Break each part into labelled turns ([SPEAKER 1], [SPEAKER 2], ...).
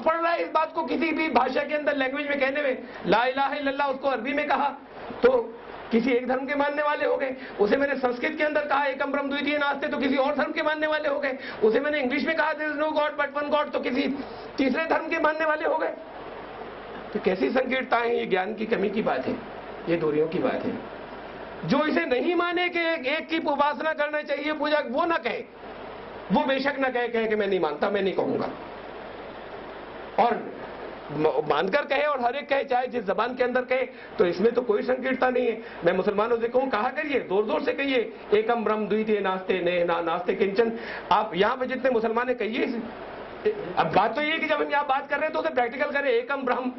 [SPEAKER 1] पड़ रहा है इस बात को किसी भी भाषा के अंदर, लैंग्वेज में कहने में। ला इलाहा इल्लल्लाह उसको अरबी में कहा तो किसी एक धर्म के मानने वाले हो गए। उसे मैंने संस्कृत के अंदर कहा एकम ब्रह्म द्वितीय नास्ते, तो किसी और धर्म के मानने वाले हो गए। उसे मैंने इंग्लिश में कहा there is no god but one god, तो किसी तीसरे धर्म के मानने वाले हो गए। तो कैसी संकीर्णता है, ये ज्ञान की कमी की बात है, ये दूरियों की बात है। जो इसे नहीं माने कि एक की उपासना करना चाहिए, पूजा, वो ना कहे, वो बेशक ना कहे कि मैं नहीं मानता, मैं नहीं कहूंगा, और मानकर कहे और हर एक कहे, चाहे जिस जबान के अंदर कहे, तो इसमें तो कोई संकीर्णता नहीं है। मैं मुसलमानों से कहूं, कहा करिए, जोर जोर से कहिए एकम ब्रह्म द्वितीय नास्ते ने नास्ते किंचन। आप यहां पे जितने मुसलमान है कहिए। अब बात तो ये कि जब हम यहाँ बात कर रहे हैं तो उसे प्रैक्टिकल करें। एकम ब्रह्म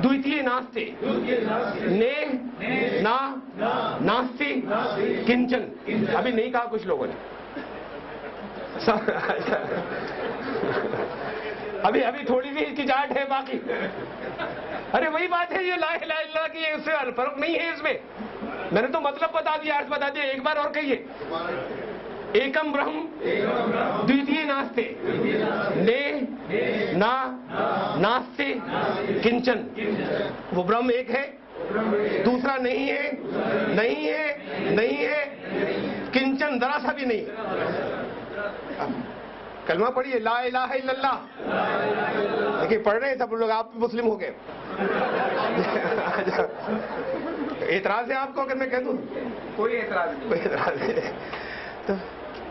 [SPEAKER 1] द्वितीय नास्ते ने ना नास्ति किंचन। अभी नहीं कहा कुछ लोगों ने, अभी थोड़ी सी हिचकिचाहट है, बाकी अरे वही बात है, ये ला इलाहा इल्लल्लाह की, उससे फर्क नहीं है इसमें। मैंने तो मतलब बता दिया, अर्थ बता दिया, एक बार और कहिए एकम ब्रह्म द्वितीय नास्ते ने ना नास्ते किंचन। वो ब्रह्म एक है, दूसरा नहीं है, नहीं है, नहीं है, किंचन जरा सा भी नहीं। कलमा पढ़िए ला इलाहा इल्लल्लाह। देखिए पढ़ रहे हैं सब लोग, आप मुस्लिम हो गए। एतराज है आपको अगर मैं कह दूं? कोई एतराज नहीं, कोई एतराज नहीं। तो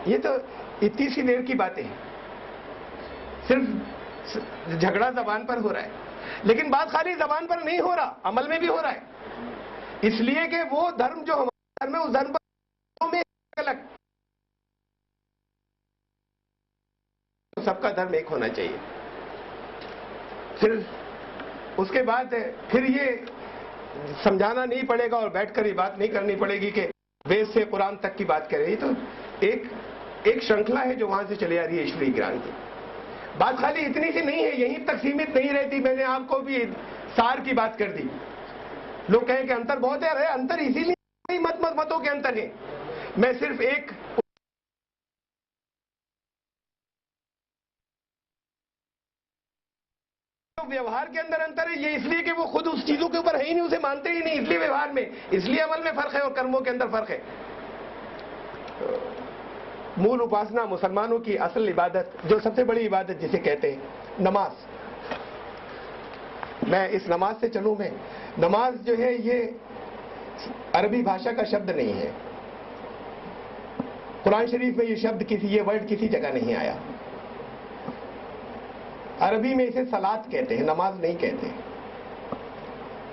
[SPEAKER 1] ये तो इतनी सी देर की बातें हैं, सिर्फ झगड़ा जबान पर हो रहा है। लेकिन बात खाली जबान पर नहीं हो रहा, अमल में भी हो रहा है। इसलिए कि वो धर्म जो हमारा धर्म है, उस धर्म पर में अलग, सबका धर्म एक होना चाहिए। फिर उसके बाद फिर ये समझाना नहीं पड़ेगा और बैठकर ये बात नहीं करनी पड़ेगी कि वेद से कुरान तक की बात करें। ये तो एक श्रृंखला है जो वहां से चली आ रही है ईश्वरीय ज्ञान की। बात खाली इतनी सी नहीं है, यहीं तक सीमित नहीं रहती। मैंने आपको भी सार की बात कर दी। लोग कहें कि अंतर बहुत है, अरे अंतर इसीलिए मतों के अंतर है। मैं सिर्फ एक व्यवहार के अंदर अंतर है, ये इसलिए कि वो खुद उस चीजों के ऊपर है ही नहीं, उसे मानते ही नहीं, इसलिए व्यवहार में, इसलिए अमल में फर्क है और कर्मों के अंदर फर्क है। मूल उपासना मुसलमानों की असल इबादत, जो सबसे बड़ी इबादत जिसे कहते हैं नमाज। मैं इस नमाज से चलूं, मैं नमाज जो है ये अरबी भाषा का शब्द नहीं है। कुरान शरीफ में ये शब्द ये वर्ड किसी जगह नहीं आया। अरबी में इसे सलात कहते हैं, नमाज नहीं कहते।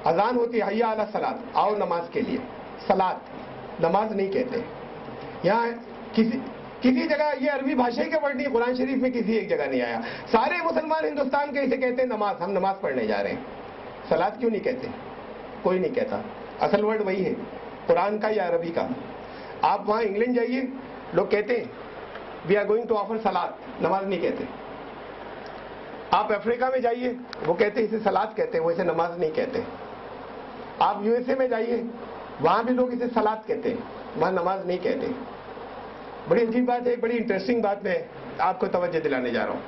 [SPEAKER 1] अजान होती है हय्या अला सलात, आओ नमाज के लिए, सलात, नमाज नहीं कहते। यहाँ किसी जगह ये अरबी भाषा का वर्ड नहीं, कुरान शरीफ में किसी एक जगह नहीं आया। सारे मुसलमान हिंदुस्तान के इसे कहते हैं नमाज, हम नमाज पढ़ने जा रहे हैं। सलात क्यों नहीं कहते? कोई नहीं कहता। असल वर्ड वही है, कुरान का या अरबी का। आप वहां इंग्लैंड जाइए, लोग कहते हैं we are going to offer सलात, नमाज नहीं कहते। आप अफ्रीका में जाइए, वो कहते हैं इसे सलात कहते हैं, वो इसे नमाज नहीं कहते। आप यूएसए में जाइए, वहां भी लोग इसे सलात कहते हैं, वहां नमाज नहीं कहते। बड़ी अजीब बात है, बड़ी इंटरेस्टिंग बात मैं आपको तवज्जो दिलाने जा रहा हूं।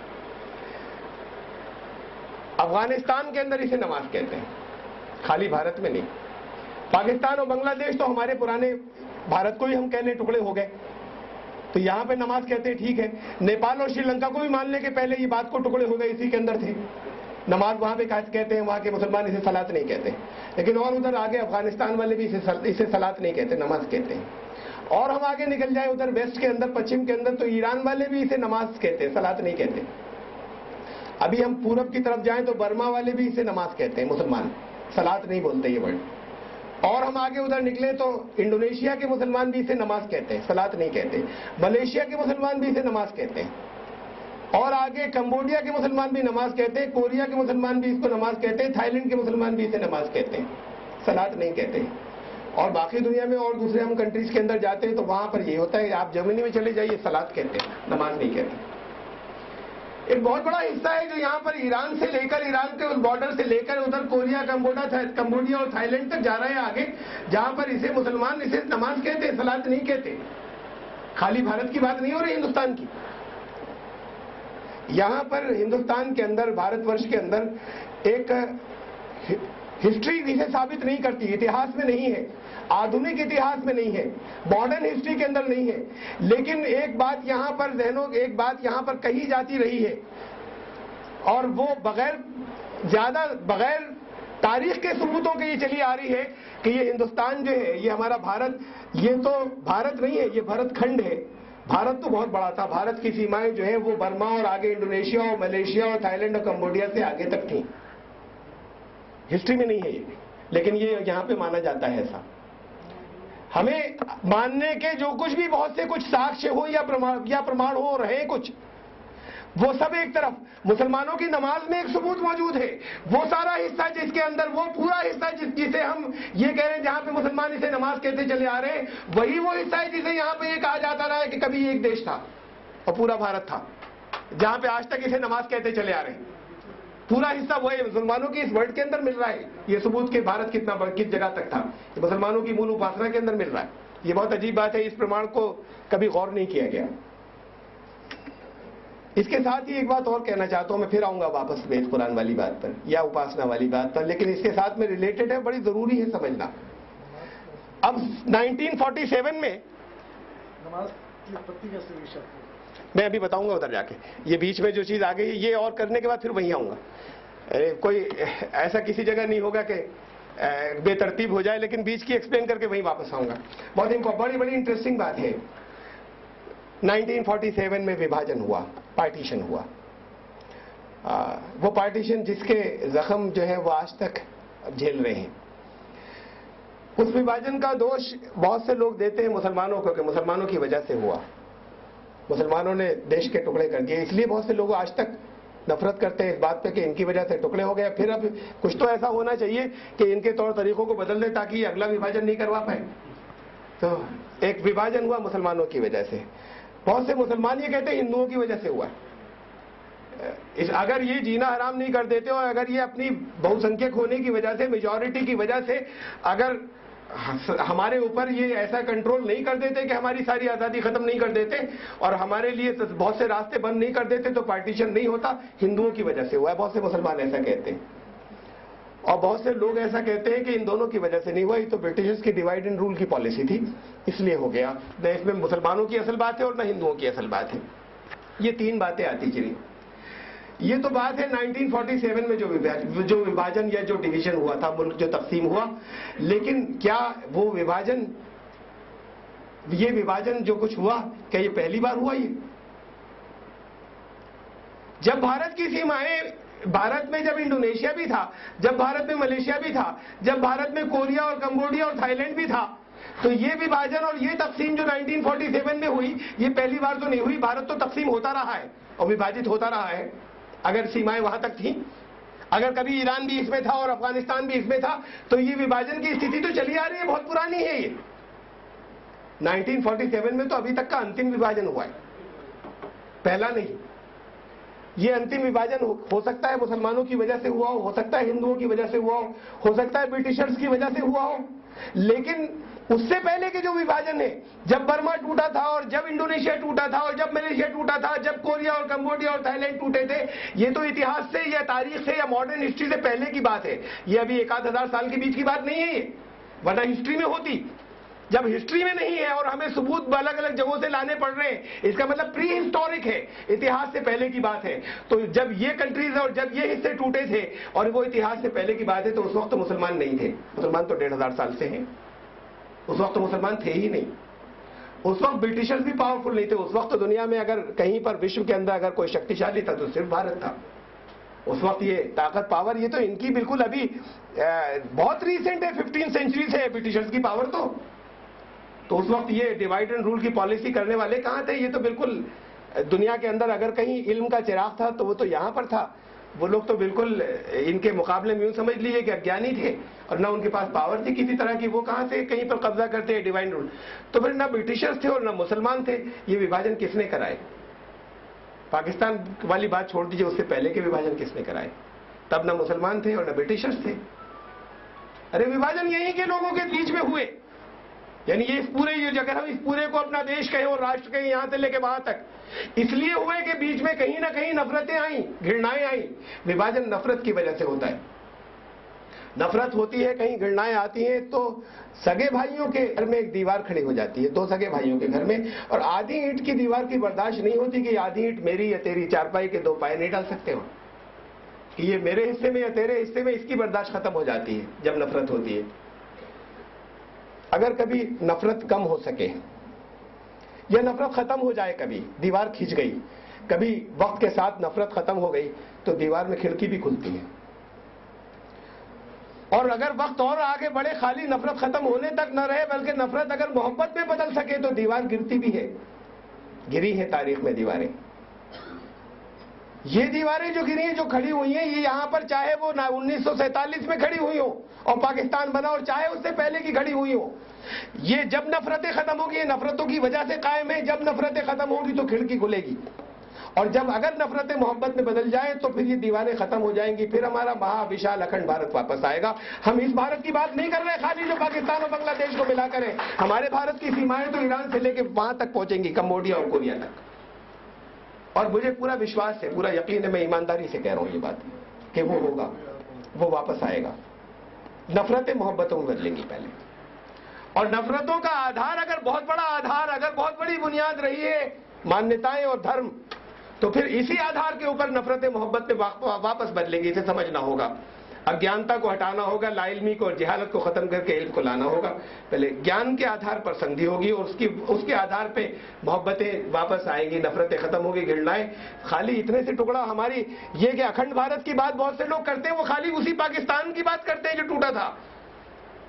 [SPEAKER 1] अफगानिस्तान के अंदर इसे नमाज कहते हैं, खाली भारत में नहीं। पाकिस्तान और बांग्लादेश तो हमारे पुराने भारत को ही हम कहने टुकड़े हो गए, तो यहां पे नमाज कहते हैं, ठीक है। नेपाल और श्रीलंका को भी मानने के पहले ये बात को टुकड़े हो गए, इसी के अंदर थे। नमाज वहां पे कहते हैं, वहां के मुसलमान इसे सलात नहीं कहते। लेकिन और उधर आगे अफगानिस्तान वाले भी इसे सलात नहीं कहते, नमाज कहते हैं। और हम आगे निकल जाए उधर वेस्ट के अंदर, पश्चिम के अंदर, तो ईरान वाले भी इसे नमाज कहते हैं, सलात नहीं कहते। अभी हम पूरब की तरफ जाएं तो बर्मा वाले भी इसे नमाज कहते हैं, मुसलमान, सलात नहीं बोलते ये वर्ड। और हम आगे उधर निकले तो इंडोनेशिया के मुसलमान भी इसे नमाज कहते हैं, सलात नहीं कहते। मलेशिया के मुसलमान भी इसे नमाज कहते हैं। और आगे कंबोडिया के मुसलमान भी नमाज कहते हैं, कोरिया के मुसलमान भी इसको नमाज कहते हैं, थाईलैंड के मुसलमान भी इसे नमाज कहते हैं, सलात नहीं कहते। और बाकी दुनिया में और दूसरे हम कंट्रीज के अंदर जाते हैं तो वहां पर ये होता है, आप जर्मनी में चले जाइए, सलात कहते हैं, नमाज नहीं कहते। एक बहुत बड़ा हिस्सा है जो यहाँ पर ईरान से लेकर, ईरान के उस बॉर्डर से लेकर उधर कोरिया, कंबोडिया और थाईलैंड तक जा रहे हैं आगे, जहां पर इसे मुसलमान इसे नमाज कहते हैं, सलात नहीं कहते। खाली भारत की बात नहीं हो रही, हिंदुस्तान की। यहां पर हिंदुस्तान के अंदर, भारतवर्ष के अंदर एक हिस्ट्री जिसे साबित नहीं करती, इतिहास में नहीं है, आधुनिक इतिहास में नहीं है, मॉडर्न हिस्ट्री के अंदर नहीं है, लेकिन एक बात यहां पर एक बात यहां पर कही जाती रही है, और वो बगैर तारीख के सबूतों के ये चली आ रही है कि ये हिंदुस्तान जो है, ये हमारा भारत, ये तो भारत नहीं है, ये भरत खंड है। भारत तो बहुत बड़ा था, भारत की सीमाएं जो है वो बर्मा और आगे इंडोनेशिया और मलेशिया और थाईलैंड और कंबोडिया से आगे तक थी। हिस्ट्री में नहीं है ये, लेकिन ये यहां पे माना जाता है ऐसा। हमें मानने के जो कुछ भी बहुत से कुछ साक्ष्य हो या प्रमाण हो रहे कुछ, वो सब एक तरफ, मुसलमानों की नमाज में एक सबूत मौजूद है, वो सारा हिस्सा जिसके अंदर, वो पूरा हिस्सा जिसे हम ये कह रहे हैं जहां पे मुसलमान इसे नमाज कहते चले आ रहे हैं, वही वो हिस्सा है जिसे यहां पे ये कहा जाता रहा है कि कभी एक देश था और पूरा भारत था, जहां पे आज तक इसे नमाज कहते चले आ रहे हैं। पूरा हिस्सा वो है, मुसलमानों की इस वर्ल्ड के अंदर मिल रहा है ये सबूत कि भारत किस जगह तक था, मुसलमानों की मूल उपासना के अंदर मिल रहा है। ये बहुत अजीब बात है, इस प्रमाण को कभी गौर नहीं किया गया। इसके साथ ही एक बात और कहना चाहता हूं, मैं फिर आऊंगा वापस वेद कुरान वाली बात पर या उपासना वाली बात पर, लेकिन इसके साथ में रिलेटेड है, बड़ी जरूरी है समझना। अब 1947 में मैं अभी बताऊंगा उधर जाके, ये बीच में जो चीज आ गई ये और करने के बाद फिर वहीं आऊंगा। कोई ऐसा किसी जगह नहीं होगा कि बेतरतीब हो जाए, लेकिन बीच की एक्सप्लेन करके वहीं वापस आऊंगा। बहुत बड़ी इंटरेस्टिंग बात है। 1947 में विभाजन हुआ, पार्टीशन हुआ। वो पार्टीशन जिसके जख्म जो है वो आज तक झेल रहे हैं। उस विभाजन का दोष बहुत से लोग देते हैं मुसलमानों को कि मुसलमानों की वजह से हुआ, मुसलमानों ने देश के टुकड़े कर दिए, इसलिए बहुत से लोग आज तक नफरत करते हैं इस बात पे कि इनकी वजह से टुकड़े हो गए। फिर अब कुछ तो ऐसा होना चाहिए कि इनके तौर तरीकों को बदल दे ताकि ये अगला विभाजन नहीं करवा पाए। तो एक विभाजन हुआ मुसलमानों की वजह से। बहुत से मुसलमान ये कहते हैं हिंदुओं की वजह से हुआ। अगर ये जीना हराम नहीं कर देते और अगर ये अपनी बहुसंख्यक होने की वजह से, मेजॉरिटी की वजह से अगर हमारे ऊपर ये ऐसा कंट्रोल नहीं कर देते कि हमारी सारी आजादी खत्म नहीं कर देते और हमारे लिए बहुत से रास्ते बंद नहीं कर देते, तो पार्टीशन नहीं होता। हिंदुओं की वजह से हुआ है, बहुत से मुसलमान ऐसा कहते हैं। और बहुत से लोग ऐसा कहते हैं कि इन दोनों की वजह से नहीं हुआ, ये तो ब्रिटिशर्स की डिवाइड एंड रूल की पॉलिसी थी, इसलिए हो गया। न इसमें मुसलमानों की असल बात है और न हिंदुओं की असल बात है। ये तीन बातें आती चली। ये तो बात है 1947 में जो विभाजन या जो डिवीजन हुआ था, मुल्क जो तकसीम हुआ। लेकिन क्या वो विभाजन, ये विभाजन जो कुछ हुआ, क्या ये पहली बार हुआ? ये जब भारत की सीमाएं, भारत में जब इंडोनेशिया भी था, जब भारत में मलेशिया भी था, जब भारत में कोरिया और कंबोडिया और थाईलैंड भी था, तो ये विभाजन और ये तकसीम जो 1947 में हुई, ये पहली बार तो नहीं हुई। भारत तो तकसीम होता रहा है और विभाजित होता रहा है, अगर सीमाएं वहां तक थी। अगर कभी ईरान भी इसमें था और अफगानिस्तान भी इसमें था, तो ये विभाजन की स्थिति तो चली आ रही है, बहुत पुरानी है ये। 1947 में तो अभी तक का अंतिम विभाजन हुआ है, पहला नहीं। ये अंतिम विभाजन हो सकता है मुसलमानों की वजह से हुआ हो सकता है हिंदुओं की वजह से हुआ हो सकता है ब्रिटिशर्स की वजह से हुआ हो, लेकिन उससे पहले के जो विभाजन है, जब बर्मा टूटा था और जब इंडोनेशिया टूटा था और जब मलेशिया टूटा था, जब कोरिया और कंबोडिया और थाईलैंड टूटे थे, ये तो इतिहास से या तारीख से या मॉडर्न हिस्ट्री से पहले की बात है। ये अभी 1000 साल के बीच की बात नहीं है ये, वरना हिस्ट्री में होती। जब हिस्ट्री में नहीं है और हमें सबूत अलग अलग जगहों से लाने पड़ रहे हैं, इसका मतलब प्री हिस्टोरिक है, इतिहास से पहले की बात है। तो जब ये कंट्रीज और जब ये हिस्से टूटे थे और वो इतिहास से पहले की बात है, तो उस वक्त तो मुसलमान नहीं थे। मुसलमान तो 1500 साल से हैं, उस वक्त तो मुसलमान थे ही नहीं। उस वक्त ब्रिटिशर्स भी पावरफुल नहीं थे। उस वक्त तो दुनिया में अगर कहीं पर विश्व के अंदर अगर कोई शक्तिशाली था तो सिर्फ भारत था। उस वक्त ये ताकत, पावर, ये तो इनकी बिल्कुल अभी बहुत रिसेंट है, 15 सेंचुरी से ब्रिटिशर्स की पावर। तो उस वक्त ये डिवाइड एंड रूल की पॉलिसी करने वाले कहां थे? ये तो बिल्कुल दुनिया के अंदर अगर कहीं इल्म का चिराग था तो वो तो यहां पर था। वो लोग तो बिल्कुल इनके मुकाबले में यूं समझ लीजिए कि अज्ञानी थे और ना उनके पास पावर थी किसी तरह की। वो कहां से कहीं पर कब्जा करते हैं डिवाइड रूल? तो फिर ना ब्रिटिशर्स थे और ना मुसलमान थे। ये विभाजन किसने कराए? पाकिस्तान वाली बात छोड़ दीजिए, उससे पहले के विभाजन किसने कराए? तब ना मुसलमान थे और ना ब्रिटिशर्स थे। अरे विभाजन यहीं के लोगों के बीच में हुए, यानी ये इस पूरे, ये अगर हम इस पूरे को अपना देश कहें और राष्ट्र कहें, यहां से लेके वहां तक, इसलिए हुए कि बीच में कहीं ना कहीं नफरतें आई, घृणाएं आई। विभाजन नफरत की वजह से होता है। नफरत होती है, कहीं घृणाएं आती हैं, तो सगे भाइयों के घर में एक दीवार खड़ी हो जाती है, दो सगे भाइयों के घर में, और आधी ईंट की दीवार की बर्दाश्त नहीं होती कि आधी ईंट मेरी या तेरी, चारपाई के दो पाए नहीं डाल सकते हो कि ये मेरे हिस्से में या तेरे हिस्से में, इसकी बर्दाश्त खत्म हो जाती है जब नफरत होती है। अगर कभी नफरत कम हो सके या नफरत खत्म हो जाए, कभी दीवार खिंच गई, कभी वक्त के साथ नफरत खत्म हो गई, तो दीवार में खिड़की भी खुलती है। और अगर वक्त और आगे बढ़े, खाली नफरत खत्म होने तक न रहे बल्कि नफरत अगर मोहब्बत में बदल सके, तो दीवार गिरती भी है। गिरी है तारीख में दीवारें। ये दीवारें जो गिरी हैं, जो खड़ी हुई हैं, ये यहां पर चाहे वो 1947 में खड़ी हुई हो और पाकिस्तान बना, और चाहे उससे पहले की खड़ी हुई हो, ये जब नफरतें खत्म होगी, नफरतों की वजह से कायम है। जब नफरतें खत्म होगी तो खिड़की खुलेगी, और जब अगर नफरतें मोहब्बत में बदल जाए तो फिर ये दीवारें खत्म हो जाएंगी। फिर हमारा महाविशाल अखंड भारत वापस आएगा। हम इस भारत की बात नहीं कर रहे खाली जो पाकिस्तान और बांग्लादेश को मिलाकर है। हमारे भारत की सीमाएं तो ईरान से लेकर वहां तक पहुंचेंगी, कंबोडिया और कोरिया तक। और मुझे पूरा विश्वास है, पूरा यकीन है, मैं ईमानदारी से कह रहा हूं ये बात, कि वो होगा, वो वापस आएगा। नफरतें मोहब्बतों में बदलेंगी पहले, और नफरतों का आधार अगर बहुत बड़ा आधार, अगर बहुत बड़ी बुनियाद रही है मान्यताएं और धर्म, तो फिर इसी आधार के ऊपर नफरतें मोहब्बत में वापस बदलेंगी। इसे समझना होगा, अज्ञानता को हटाना होगा, लाइल्मी को और जहालत को खत्म करके इल्म को लाना होगा। पहले ज्ञान के आधार पर संधि होगी और उसके आधार पे मोहब्बतें वापस आएंगी, नफरतें खत्म होगी, घृणाएं। खाली इतने से टुकड़ा हमारी ये कि अखंड भारत की बात बहुत से लोग करते हैं, वो खाली उसी पाकिस्तान की बात करते हैं जो टूटा था।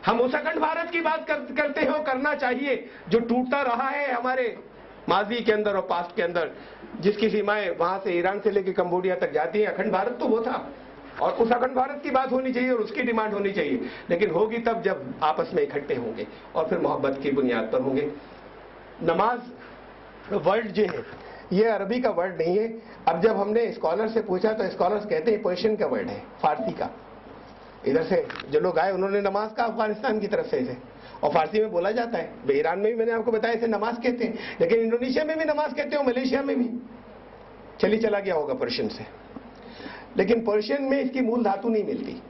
[SPEAKER 1] हम उस अखंड भारत की बात करते हैं, करना चाहिए जो टूटता रहा है हमारे माजी के अंदर और पास्ट के अंदर, जिसकी सीमाएं वहां से ईरान से लेकर कंबोडिया तक जाती है। अखंड भारत तो वो था, और उस अखंड भारत की बात होनी चाहिए और उसकी डिमांड होनी चाहिए, लेकिन होगी तब जब आपस में इकट्ठे होंगे और फिर मोहब्बत की बुनियाद पर होंगे। नमाज वर्ड जो है ये अरबी का वर्ड नहीं है। अब जब हमने स्कॉलर से पूछा तो स्कॉलर्स कहते हैं पर्शियन का वर्ड है, फारसी का। इधर से जो लोग आए उन्होंने नमाज का अफगानिस्तान की तरफ से इसे, और फारसी में बोला जाता है। ईरान में भी मैंने आपको बताया इसे नमाज कहते हैं, लेकिन इंडोनेशिया में भी नमाज कहते हो, मलेशिया में भी चला गया होगा पर्शियन से। लेकिन पर्शियन में इसकी मूल धातु नहीं मिलती।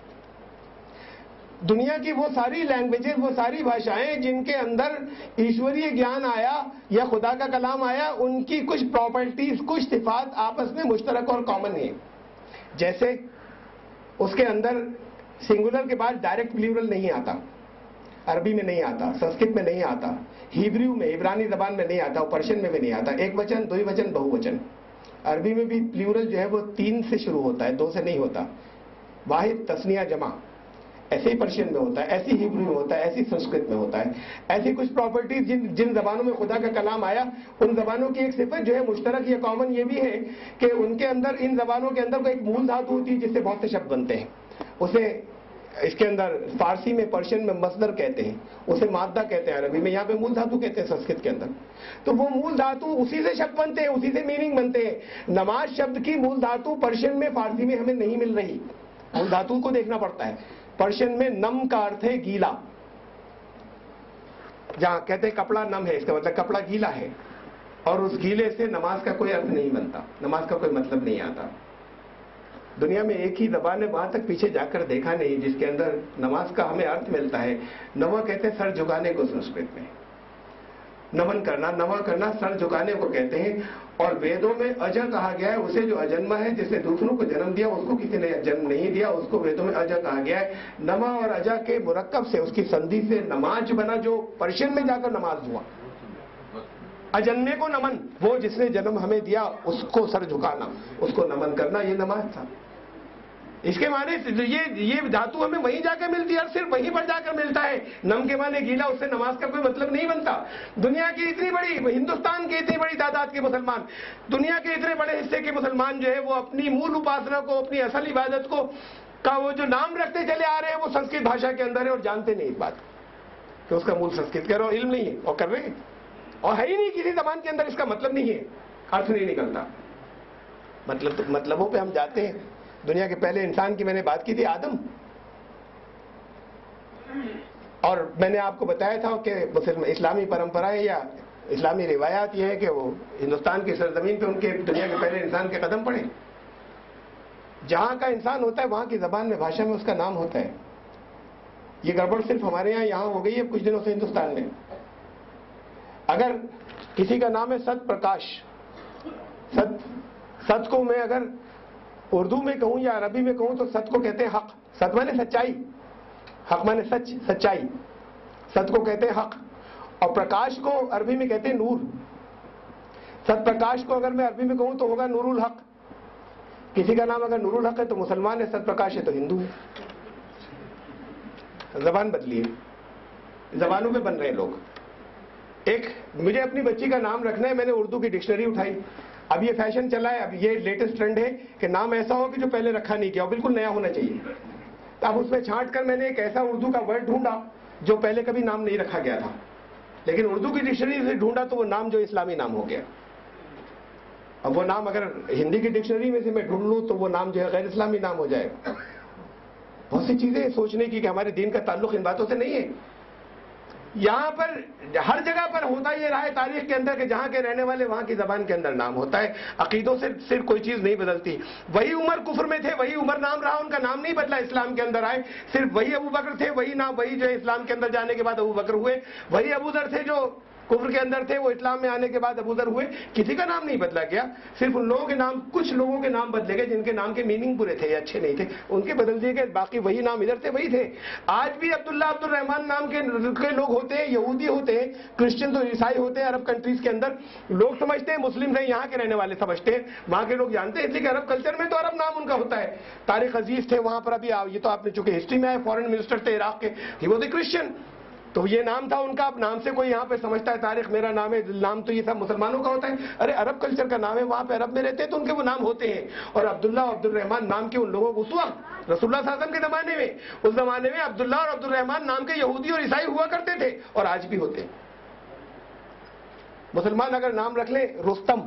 [SPEAKER 1] दुनिया की वो सारी लैंग्वेजेस, वो सारी भाषाएं जिनके अंदर ईश्वरीय ज्ञान आया या खुदा का कलाम आया, उनकी कुछ प्रॉपर्टीज, कुछ सिफात आपस में मुश्तरक और कॉमन है। जैसे उसके अंदर सिंगुलर के बाद डायरेक्ट प्लूरल नहीं आता, अरबी में नहीं आता, संस्कृत में नहीं आता, हिब्रू में, इब्रानी जबान में नहीं आता, और पर्शियन में भी नहीं आता। एक वचन, द्विवचन, बहुवचन। अरबी में भी प्लूरल जो है वो 3 से शुरू होता है, 2 से नहीं होता। वाहिद, तस्निया, जमा, ऐसे ही पर्शियन में होता है, ऐसी हिब्रू में होता है, ऐसी संस्कृत में होता है। ऐसी कुछ प्रॉपर्टीज जिन जबानों में खुदा का कलाम आया, उन जबानों की एक सिफत जो है मुश्तरक या कॉमन ये भी है कि उनके अंदर, इन जबानों के अंदर एक मूल धातु होती है जिससे बहुत से शब्द बनते हैं। उसे इसके अंदर फारसी में, पर्शियन में मसदर कहते हैं, उसे मादा कहते हैं, अरबी में यहाँ पे मूल धातु कहते हैं संस्कृत के अंदर। तो वो मूल धातु, उसी से शब्द बनते हैं, उसी से मीनिंग बनते हैं। नमाज शब्द की मूल धातु पर्शियन में, फारसी में हमें नहीं मिल रही। मूल धातु को देखना पड़ता है। पर्शियन में नम का अर्थ है गीला, जहां कहते हैं कपड़ा नम है, इसका मतलब कपड़ा गीला है, और उस गीले से नमाज का कोई अर्थ नहीं बनता, नमाज का कोई मतलब नहीं आता। दुनिया में एक ही जबान है, वहां तक पीछे जाकर देखा नहीं जिसके अंदर नमाज का हमें अर्थ मिलता है। नवा कहते हैं सर झुकाने को, संस्कृत में नमन करना, नवा करना सर झुकाने को कहते हैं। और वेदों में अज कहा गया है उसे जो अजन्मा है, जिसने दूसरों को जन्म दिया, उसको किसी ने जन्म नहीं दिया, उसको वेदों में अज कहा गया है। नमा और अजा के मुरक्कब से, उसकी संधि से नमाज बना, जो पर्शियन में जाकर नमाज हुआ। अजन्मे को नमन, वो जिसने जन्म हमें दिया उसको सर झुकाना, उसको नमन करना, ये नमाज था। इसके माने ये धातु हमें वहीं जाकर मिलती है और सिर्फ वहीं पर जाकर मिलता है। नम के माने गीला, उससे नमाज का कोई मतलब नहीं बनता। दुनिया की इतनी बड़ी, हिंदुस्तान की इतनी बड़ी तादाद के मुसलमान, दुनिया के इतने बड़े हिस्से के मुसलमान जो है वो अपनी मूल उपासना को, अपनी असल इबादत को का वो जो नाम रखते चले आ रहे हैं वो संस्कृत भाषा के अंदर है, और जानते नहीं इस बात कि उसका मूल संस्कृत का इल्म नहीं है, और कर रहे हैं, और है ही नहीं किसी जबान के अंदर। इसका मतलब नहीं है, अर्थ नहीं निकलता। मतलबों पे हम जाते हैं। दुनिया के पहले इंसान की मैंने बात की थी, आदम। और मैंने आपको बताया था कि मुस्लिम इस्लामी परंपराएं या इस्लामी रिवायात ये है कि वो हिंदुस्तान की सरजमीन पे उनके दुनिया के पहले इंसान के कदम पड़े। जहां का इंसान होता है वहां की जबान में, भाषा में उसका नाम होता है। ये गड़बड़ सिर्फ हमारे यहां हो गई है कुछ दिनों से हिंदुस्तान में। अगर किसी का नाम है सत प्रकाश, सत को मैं अगर उर्दू में कहूं या अरबी में कहूं तो सत को कहते हैं हक। सत माने सच्चाई, हक माने सच, सच्चाई। सत को कहते हैं हक। और प्रकाश को अरबी में कहते हैं नूर। सत प्रकाश को अगर मैं अरबी में कहूं तो होगा नूरुल हक। किसी का नाम अगर नूरुल हक है तो मुसलमान है, सत प्रकाश है तो हिंदू है। जबान बदली है, जबानों पे बन रहे हैं लोग। एक मुझे अपनी बच्ची का नाम रखना है, मैंने उर्दू की डिक्शनरी उठाई। अब ये फैशन चला है, अब ये लेटेस्ट ट्रेंड है कि नाम ऐसा हो कि जो पहले रखा नहीं गया, बिल्कुल नया होना चाहिए। तो अब उसमें छांट कर मैंने एक ऐसा उर्दू का वर्ड ढूंढा जो पहले कभी नाम नहीं रखा गया था, लेकिन उर्दू की डिक्शनरी से ढूंढा तो वो नाम जो इस्लामी नाम हो गया। अब वो नाम अगर हिंदी की डिक्शनरी में से मैं ढूंढ लूं तो वो नाम जो है गैर इस्लामी नाम हो जाएगा। बहुत सी चीजें सोचने की कि हमारे दीन का ताल्लुक इन बातों से नहीं है। यहां पर हर जगह पर होता ये रहा है तारीख के अंदर कि जहां के रहने वाले वहां की जबान के अंदर नाम होता है। अकीदों से सिर्फ कोई चीज नहीं बदलती। वही उमर कुफ्र में थे, वही उमर नाम रहा, उनका नाम नहीं बदला, इस्लाम के अंदर आए। सिर्फ वही अबू बकर थे, वही नाम, वही जो है इस्लाम के अंदर जाने के बाद अबू बकर हुए। वही अबू दर थे जो कुफ्र के अंदर थे, वो इस्लाम में आने के बाद अबू दर हुए। किसी का नाम नहीं बदला गया, सिर्फ उन लोगों के नाम, कुछ लोगों के नाम बदले गए जिनके नाम के मीनिंग बुरे थे या अच्छे नहीं थे, उनके बदल दिए गए। बाकी वही नाम इधर थे वही थे। आज भी अब्दुल्ला अब्दुल रहमान नाम के लोग होते हैं, यहूदी होते हैं, क्रिश्चियन तो ईसाई होते हैं। अरब कंट्रीज के अंदर लोग समझते हैं मुस्लिम है, यहाँ के रहने वाले समझते हैं, वहां के लोग जानते हैं, इसलिए अरब कल्चर में तो अरब नाम उनका होता है। तारिक अजीज थे वहां पर, अभी ये तो आपने चूंकि हिस्ट्री में आए, फॉरेन मिनिस्टर थे इराक के, ही वो थे क्रिश्चियन, तो ये नाम था उनका। अब नाम से कोई यहाँ पे समझता है तारिक मेरा नाम है, नाम तो ये सब मुसलमानों का होता है। अरे अरब कल्चर का नाम है, वहां पे अरब में रहते हैं तो उनके वो नाम होते हैं। और अब्दुल्ला और अब्दुल रहमान नाम के उन लोगों को उस वक्त रसूलुल्लाह सल्लल्लाहु अलैहि वसल्लम के जमाने में, उस जमाने में अब्दुल्ला और अब्दुल रहमान नाम के यहूदी और ईसाई हुआ करते थे और आज भी होते हैं। मुसलमान अगर नाम रख ले, रुस्तम,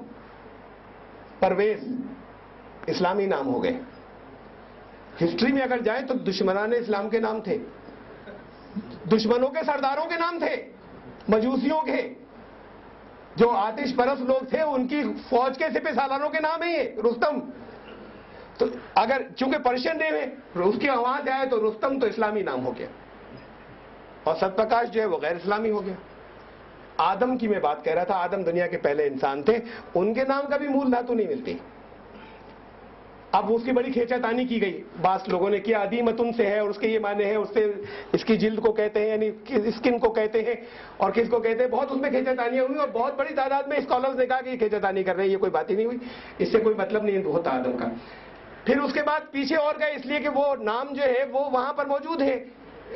[SPEAKER 1] परवेज, इस्लामी नाम हो गए। हिस्ट्री में अगर जाए तो दुश्मनाने इस्लाम के नाम थे, दुश्मनों के सरदारों के नाम थे, मजूसियों के, जो आतिश परस लोग थे उनकी फौज के सिपह सालारों के नाम है ये रुस्तम। तो अगर चूंकि पर्शियन नेम है, उसकी आवाज आए तो रुस्तम तो इस्लामी नाम हो गया, और सतप्रकाश जो है वो गैर इस्लामी हो गया। आदम की मैं बात कह रहा था, आदम दुनिया के पहले इंसान थे, उनके नाम का भी मूल धातु नहीं मिलती। अब उसकी बड़ी खींचातानी की गई, बास लोगों ने किया, अदीमतुन से है और उसके ये माने हैं, उससे इसकी जिल्द को कहते हैं, यानी स्किन को कहते हैं, और किसको कहते हैं, बहुत उसमें खींचातानियां हुई और बहुत बड़ी तादाद में स्कॉलर्स ने कहा कि ये खींचातानी कर रहे हैं, ये कोई बात ही नहीं हुई, इससे कोई मतलब नहीं होता आदम का। फिर उसके बाद पीछे और गए, इसलिए कि वो नाम जो है वो वहां पर मौजूद है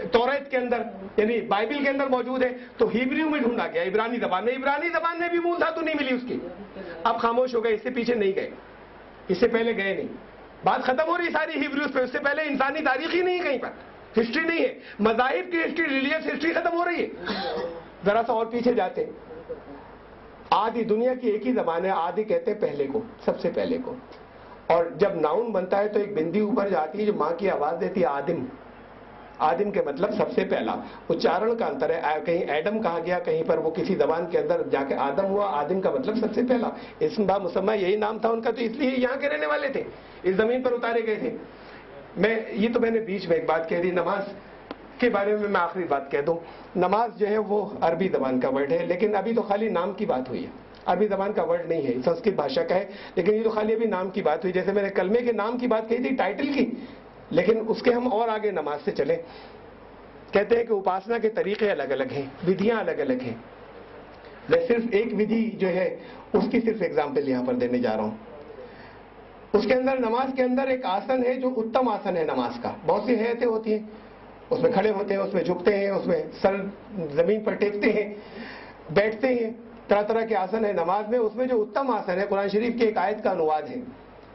[SPEAKER 1] तौरात के अंदर, यानी बाइबल के अंदर मौजूद है, तो हिब्रू में ढूंढा गया, इब्रानी जबान में भी मूल धातु नहीं मिली उसकी। अब खामोश हो गए, इससे पीछे नहीं गए, इससे पहले गए नहीं। बात खत्म हो रही सारी हिब्रूज पे, उससे पहले इंसानी तारीख ही नहीं, कहीं पर हिस्ट्री नहीं है, मजाहिब की हिस्ट्री, रिलीजियस हिस्ट्री खत्म हो रही है। जरा सा और पीछे जाते, आदि, दुनिया की एक ही जबान है, आदि कहते हैं पहले को, सबसे पहले को। और जब नाउन बनता है तो एक बिंदी ऊपर जाती है जो मां की आवाज देती है, आदिम। आदिम के मतलब सबसे पहला, उच्चारण का अंतर है, कहीं एडम कहा गया, कहीं पर वो किसी जबान के अंदर जाके आदम हुआ। आदिम का मतलब सबसे पहला, इसम बा मुसम्मा यही नाम था उनका, तो इसलिए यहाँ के रहने वाले थे, इस जमीन पर उतारे गए थे। ये तो मैंने बीच में एक बात कह दी, नमाज के बारे में मैं आखिरी बात कह दूं। नमाज जो है वो अरबी जबान का वर्ड है, लेकिन अभी तो खाली नाम की बात हुई है, अरबी जबान का वर्ड नहीं है, संस्कृत भाषा का है, लेकिन ये तो खाली अभी नाम की बात हुई। जैसे मैंने कलमे के नाम की बात कही थी, टाइटल की, लेकिन उसके हम और आगे नमाज से चले। कहते हैं कि उपासना के तरीके अलग अलग हैं, विधियां अलग अलग हैं। मैं सिर्फ एक विधि जो है उसकी सिर्फ एग्जाम्पल यहां पर देने जा रहा हूं। उसके अंदर, नमाज के अंदर एक आसन है जो उत्तम आसन है नमाज का। बहुत सी हैयतें होती हैं, उसमें खड़े होते हैं, उसमें झुकते हैं, उसमें सर जमीन पर टेकते हैं, बैठते हैं, तरह तरह के आसन है नमाज में। उसमें जो उत्तम आसन है, कुरान शरीफ की एक आयत का अनुवाद है,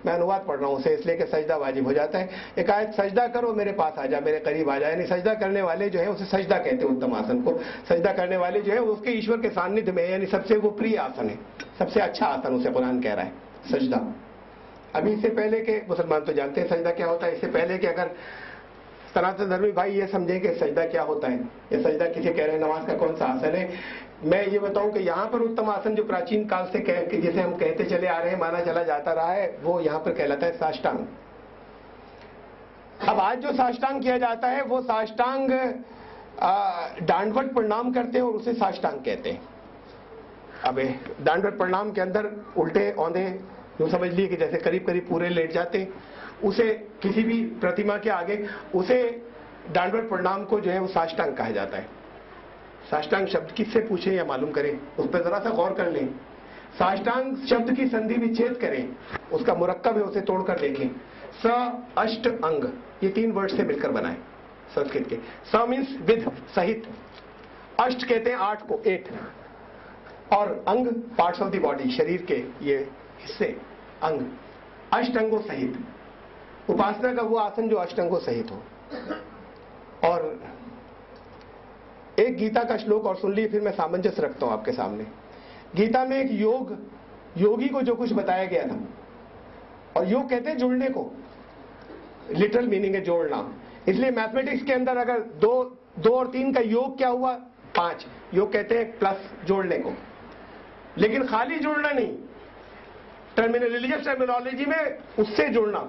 [SPEAKER 1] मैं अनुवाद पढ़ रहा हूं उसे, इसलिए कि सजदा वाजिब हो जाता है। एक आयत, सजदा करो मेरे पास आ जा, मेरे करीब आ जा, यानी सजदा करने वाले जो है उसे सजदा कहते हैं, उत्तम आसन को। सजदा करने वाले जो है उसके ईश्वर के सानिध्य में, यानी सबसे वो प्रिय आसन है, सबसे अच्छा आसन उसे कुरान कह रहा है, सजदा। अभी इससे पहले के, मुसलमान तो जानते हैं सजदा क्या होता है, इससे पहले कि अगर सनातन धर्मी भाई ये समझें कि सजदा क्या होता है, या सजदा किसे कह रहे हैं, नमाज का कौन सा आसन है। मैं ये बताऊं कि यहाँ पर उत्तम आसन जो प्राचीन काल से जिसे हम कहते चले आ रहे हैं, माना चला जाता रहा है, वो यहाँ पर कहलाता है साष्टांग। अब आज जो साष्टांग किया जाता है वो साष्टांग दांडवत प्रणाम करते हैं और उसे साष्टांग कहते हैं। अब दांडवत प्रणाम के अंदर उल्टे औंधे यूं समझ लिए कि जैसे करीब करीब पूरे लेट जाते, उसे किसी भी प्रतिमा के आगे उसे दांडवत प्रणाम को जो है वो साष्टांग कहा जाता है। साष्टांग शब्द किससे पूछे या मालूम करें, उस पर जरा सा गौर कर लें। साष्टांग शब्द की संधि विच्छेद करें, उसका मुरक्कब है उसे तोड़कर देखें। स अष्ट अंग, ये 3 वर्ड से मिलकर बना है संस्कृत के। स मीन्स विद, सहित। अष्ट कहते हैं 8 को, 8, और अंग पार्ट्स ऑफ द बॉडी, शरीर के ये हिस्से, अंग, अष्टंगों सहित। उपासना का वो आसन जो अष्टंगों सहित हो। और एक गीता का श्लोक और सुन लीजिए, फिर मैं सामंजस्य रखता हूं आपके सामने। गीता में एक योगी को जो कुछ बताया गया था, और योग कहते हैं जुड़ने को, लिटरल मीनिंग है जोड़ना। इसलिए मैथमेटिक्स के अंदर अगर 2 और 3 का योग क्या हुआ, 5, योग कहते हैं प्लस, जोड़ने को। लेकिन खाली जुड़ना नहीं, रिलीजियस टर्मिनोलॉजी में उससे जुड़ना,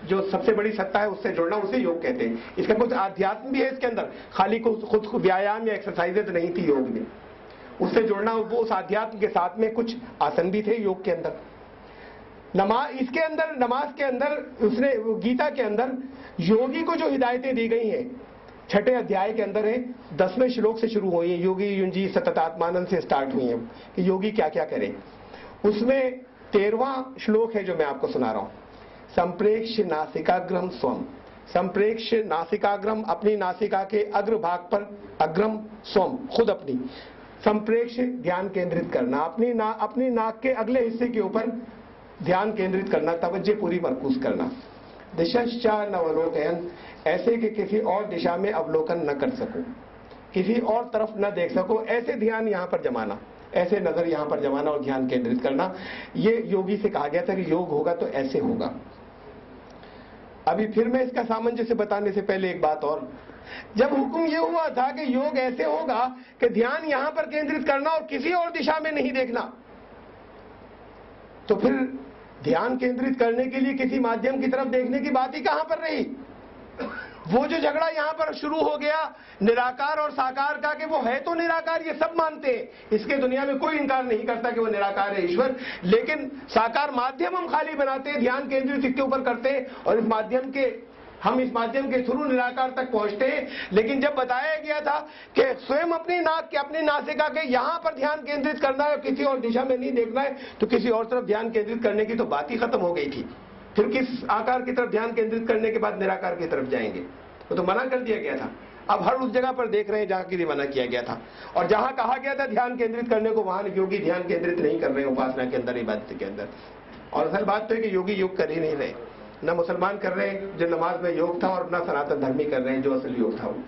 [SPEAKER 1] जो सबसे बड़ी सत्ता है उससे जुड़ना, उसे योग कहते हैं। इसका कुछ अध्यात्म भी है इसके अंदर, खाली खुद को व्यायाम या एक्सरसाइजेज नहीं थी योग में, उससे जुड़ना। वो उस अध्यात्म के साथ में कुछ आसन भी थे योग के अंदर। इसके अंदर, नमाज के अंदर, उसने गीता के अंदर योगी को जो हिदायतें दी गई हैं 6ठे अध्याय के अंदर है, 10वें श्लोक से शुरू हुई है, योगी युंजी सततात्मानंद से स्टार्ट हुई है कि योगी क्या क्या करे। उसमें 13वां श्लोक है जो मैं आपको सुना रहा हूं। संप्रेक्ष नासिकाग्रम स्वम, संप्रेक्ष नासिकाग्रम, अपनी नासिका के अग्र भाग पर, अग्रम स्वम, खुद अपनी, संप्रेक्ष ध्यान केंद्रित करना, अपनी नाक के अगले हिस्से के ऊपर ध्यान केंद्रित करना, तवज्जो पूरी मरकूज करना। दिशश्चा नवलोकयन, ऐसे कि किसी और दिशा में अवलोकन न कर सको, किसी और तरफ न देख सको, ऐसे ध्यान यहां पर जमाना, ऐसे नजर यहां पर जमाना और ध्यान केंद्रित करना। ये योगी से कहा गया था कि योग होगा तो ऐसे होगा। अभी फिर मैं इसका सामंजस्य बताने से पहले एक बात और, जब हुक्म ये हुआ था कि योग ऐसे होगा कि ध्यान यहां पर केंद्रित करना और किसी और दिशा में नहीं देखना, तो फिर ध्यान केंद्रित करने के लिए किसी माध्यम की तरफ देखने की बात ही कहां पर रही। वो जो झगड़ा यहां पर शुरू हो गया निराकार और साकार का, कि वो है तो निराकार, ये सब मानते हैं, इसके दुनिया में कोई इनकार नहीं करता कि वो निराकार है ईश्वर, लेकिन साकार माध्यम हम खाली बनाते हैं, ध्यान केंद्रित इसके ऊपर करते हैं, और हम इस माध्यम के थ्रू निराकार तक पहुंचते हैं। लेकिन जब बताया गया था कि स्वयं अपनी नासिका के यहां पर ध्यान केंद्रित करना है और किसी और दिशा में नहीं देखना है, तो किसी और तरफ ध्यान केंद्रित करने की तो बात ही खत्म हो गई थी। फिर किस आकार की तरफ ध्यान केंद्रित करने के बाद निराकार की तरफ जाएंगे, तो मना कर दिया गया था। अब हर उस जगह पर देख रहे हैं जहां के लिए मना किया गया था, और जहां कहा गया था ध्यान केंद्रित करने को, वहां योगी ध्यान केंद्रित नहीं कर रहे हैं उपासना के अंदर, इबादत के अंदर। और असल बात तो है कि योगी योग कर ही नहीं रहे, न मुसलमान कर रहे हैं जो नमाज में योग था, और न सनातन धर्मी कर रहे हैं जो असल योग था वो।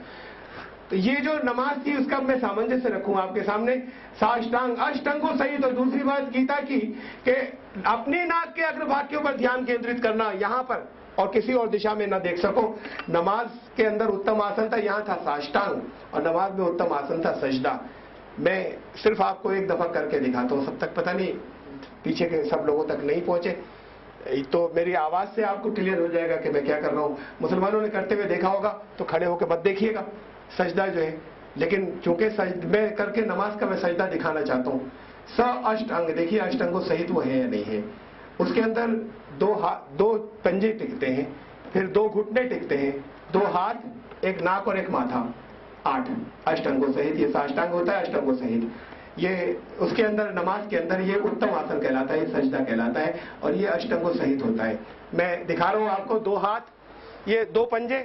[SPEAKER 1] तो ये जो नमाज थी उसका मैं सामंजस्य रखूं आपके सामने, साष्टांग, अष्टंगों सहित। और दूसरी बात गीता की कि अपने नाक के अग्रभाग के ऊपर ध्यान केंद्रित करना यहां पर, और किसी और दिशा में न देख सको। नमाज के अंदर उत्तम आसन था, यहां था साष्टांग, और नमाज में उत्तम आसन था सजदा। मैं सिर्फ आपको एक दफा करके दिखाता हूं, सब तक पता नहीं, पीछे के सब लोगों तक नहीं पहुंचे, तो मेरी आवाज से आपको क्लियर हो जाएगा कि मैं क्या कर रहा हूं। मुसलमानों ने करते हुए देखा होगा तो खड़े होकर मत देखिएगा सजदा जो है, लेकिन चूंकि मैं करके नमाज का मैं सजदा दिखाना चाहता हूं। स अष्ट अंग, देखिए अष्टंगों सहित वो है या नहीं है। उसके अंदर 2 पंजे टिकते हैं, फिर 2 घुटने टिकते हैं, 2 हाथ, एक नाक और एक माथा, 8 अष्टंगों सहित। ये साष्टांग होता है अष्टंगों सहित। ये उसके अंदर, नमाज के अंदर ये उत्तम आसन कहलाता है, ये सजदा कहलाता है, और ये अष्टंगों सहित होता है। मैं दिखा रहा हूं आपको, 2 हाथ, ये 2 पंजे,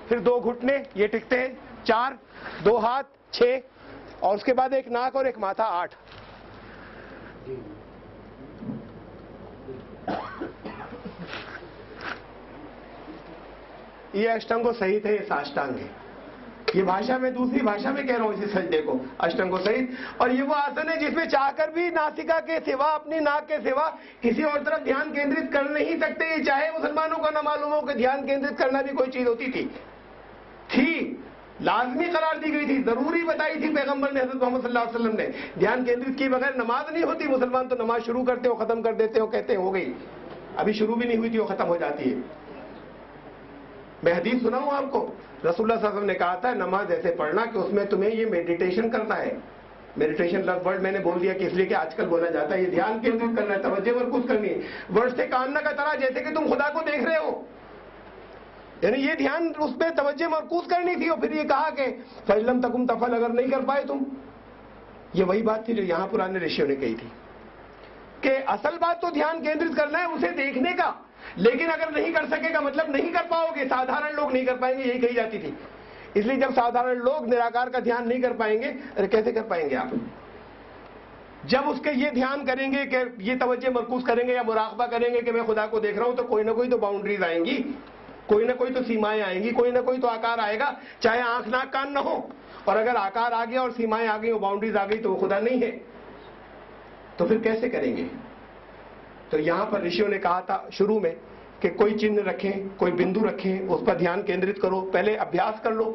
[SPEAKER 1] फिर 2 घुटने ये टिकते हैं, 4, 2 हाथ 6, और उसके बाद एक नाक और एक माथा 8। ये अष्टंगों सहित है, ये साष्टांग है। ये भाषा में, दूसरी भाषा में कह रहा हूं इसी सजदे को, अष्टंगों सहित। और ये वो आसन है जिसमें चाहकर भी नासिका के सिवा, अपनी नाक के सिवा किसी और तरफ ध्यान केंद्रित कर नहीं सकते। ये चाहे मुसलमानों को न मालूम हो कि ध्यान केंद्रित करना भी कोई चीज होती थी, लाजमी करार दी गई थी, जरूरी बताई थी पैगंबर ने, हजरत मोहम्मद सल्लल्लाहु अलैहि वसल्लम ने। ध्यान केंद्रित किए बगैर नमाज नहीं होती। मुसलमान तो नमाज शुरू करते हो, खत्म कर देते हो, कहते हो गई, अभी शुरू भी नहीं हुई थी वो खत्म हो जाती है। मैं हदीस सुनाऊं आपको, रसूलुल्लाह सल्लल्लाहु अलैहि वसल्लम ने कहा था नमाज ऐसे पढ़ना कि उसमें तुम्हें ये मेडिटेशन करना है। मेडिटेशन लफ्ज वर्ड मैंने बोल दिया कि इसलिए कि आजकल बोला जाता है, ये ध्यान केंद्रित करना है, तवज्जो मरकूज करनी है। वर्ड से कानना का तरह जैसे कि तुम खुदा को देख रहे हो, यानी ये ध्यान उस पर तवज्जो मरकूज करनी थी। और फिर ये कहा कि फजलम तकुम तफल, अगर नहीं कर पाए तुम, ये वही बात थी जो यहां पुराने ऋषियों ने कही थी कि असल बात तो ध्यान केंद्रित करना है उसे देखने का, लेकिन अगर नहीं कर सकेगा मतलब नहीं कर पाओगे, साधारण लोग नहीं कर पाएंगे, यही कही जाती थी। इसलिए जब साधारण लोग निराकार का ध्यान नहीं कर पाएंगे, अरे कैसे कर पाएंगे आप? जब उसके ये ध्यान करेंगे कि ये तवज्जो मरकूज करेंगे या मुराकबा करेंगे कि मैं खुदा को देख रहा हूं, तो कोई ना कोई तो बाउंड्रीज आएंगी, कोई ना कोई तो सीमाएं आएंगी, कोई ना कोई तो आकार आएगा, चाहे आंख नाक कान ना हो। और अगर आकार आ गया और सीमाएं आ गई और बाउंड्रीज आ गई तो वो खुदा नहीं है, तो फिर कैसे करेंगे? तो यहां पर ऋषियों ने कहा था शुरू में कि कोई चिन्ह रखें, कोई बिंदु रखें, उस पर ध्यान केंद्रित करो, पहले अभ्यास कर लो,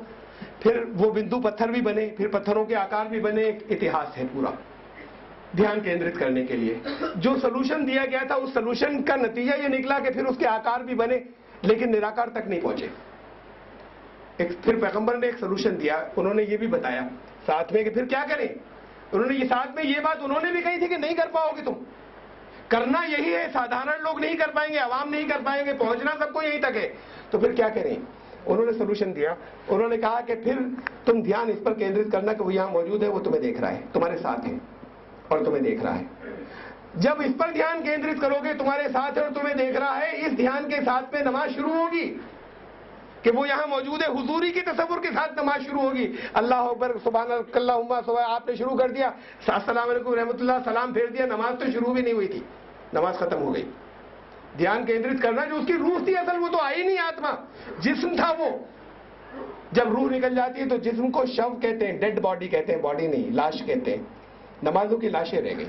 [SPEAKER 1] फिर वो बिंदु पत्थर भी बने, फिर पत्थरों के आकार भी बने। एक इतिहास है पूरा ध्यान केंद्रित करने के लिए। जो सोल्यूशन दिया गया था उस सोल्यूशन का नतीजा ये निकला कि फिर उसके आकार भी बने, लेकिन निराकार तक नहीं पहुंचे। फिर पैगंबर ने एक सोल्यूशन दिया, उन्होंने ये भी बताया साथ में कि फिर क्या करें। उन्होंने ये साथ में ये बात उन्होंने भी कही थी कि नहीं कर पाओगे तुम, करना यही है, साधारण लोग नहीं कर पाएंगे, आवाम नहीं कर पाएंगे, पहुंचना सबको यहीं तक है, तो फिर क्या करें। उन्होंने सोल्यूशन दिया, उन्होंने कहा कि फिर तुम ध्यान इस पर केंद्रित करना कि वो यहां मौजूद है, वो तुम्हें देख रहा है, तुम्हारे साथ है और तुम्हें देख रहा है। जब इस पर ध्यान केंद्रित करोगे, तुम्हारे साथ है और तुम्हें देख रहा है, इस ध्यान के साथ में नमाज शुरू होगी कि वो यहां मौजूद है, हुजूरी की तसव्वुर के साथ नमाज शुरू होगी। अल्लाह अकबर, सुभान अल्लाह, सुबह आपने शुरू कर दिया, अस्सलाम वालेकुम रहमतुल्लाह, सलाम फेर दिया, नमाज तो शुरू भी नहीं हुई थी, नमाज खत्म हो गई। ध्यान केंद्रित करना जो उसकी रूह थी, असल वो तो आई नहीं, आत्मा जिस्म था वो। जब रूह निकल जाती है तो जिस्म को शव कहते हैं, डेड बॉडी कहते हैं, बॉडी नहीं, लाश कहते हैं। नमाजों की लाशें रह गई।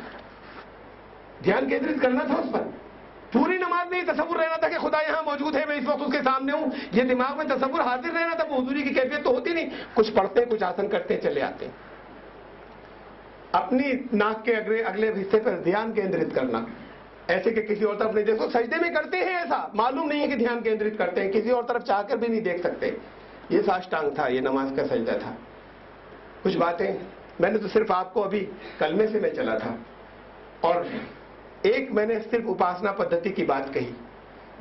[SPEAKER 1] ध्यान केंद्रित करना था उस पर, पूरी नमाज में तसव्वुर रहना था कि खुदा यहां मौजूद है, मैं इस वक्त उसके सामने हूं, ये दिमाग में तसव्वुर हाजिर रहना था। हुजूरी की कैफियत तो होती नहीं, कुछ पढ़ते हैं, कुछ आसन करते हैं, चले आते हैं। अपनी नाक के अगले हिस्से पर ध्यान केंद्रित करना, ऐसे कि किसी और तरफ नहीं देखो। सजदे में करते हैं ऐसा, मालूम नहीं है कि ध्यान केंद्रित करते हैं, किसी और तरफ चाहकर भी नहीं देख सकते। ये साष्टांग था, ये नमाज का सजदा था। कुछ बातें मैंने तो सिर्फ आपको अभी कलमे से मैं चला था, और एक मैंने सिर्फ उपासना पद्धति की बात कही,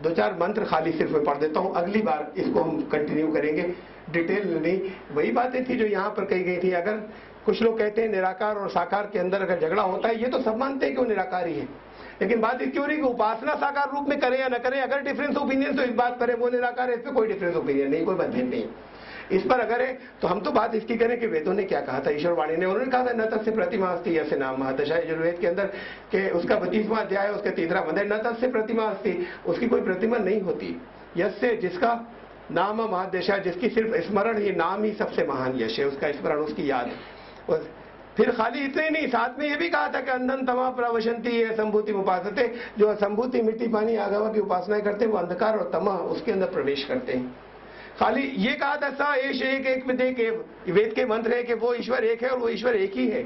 [SPEAKER 1] 2-4 मंत्र खाली सिर्फ मैं पढ़ देता हूं, अगली बार इसको हम कंटिन्यू करेंगे, डिटेल नहीं। वही बातें थी जो यहां पर कही गई थी। अगर कुछ लोग कहते हैं निराकार और साकार के अंदर अगर झगड़ा होता है, ये तो सब मानते हैं कि वो निराकार ही है, लेकिन बात क्यों नहीं कि उपासना साकार रूप में करे या न करे। अगर डिफरेंस ओपिनियन तो इस बात पर है, वो निराकार है, इस पर कोई डिफरेंस ओपिनियन नहीं, कोई मतभेद नहीं। इस पर अगर है तो हम तो बात इसकी करें कि वेदों ने क्या कहा था, ईश्वर वाणी ने। उन्होंने कहा था न तस्य प्रतिमा अस्ति यस्य नाम दशा यजुर्वेद के अंदर के उसका 32वां अध्याय है, उसके 3रा मंत्र, न तस्य प्रतिमा अस्ति, उसकी कोई प्रतिमा नहीं होती। यस्य, जिसका नाम महादशा, जिसकी सिर्फ स्मरण ही, नाम ही सबसे महान यश है, उसका स्मरण, उसकी याद। फिर खाली इतने ही नहीं, साथ में ये भी कहा था कि अंधन तमा प्रवशंति असंभूति उपासते, जो असंभूति मिट्टी पानी आगवा की उपासनाएं करते हैं, वो अंधकार और तमा उसके अंदर प्रवेश करते हैं। खाली ये कहा था सा एश एक एक में देख, वेद के मंत्र है कि वो ईश्वर एक है और वो ईश्वर एक ही है।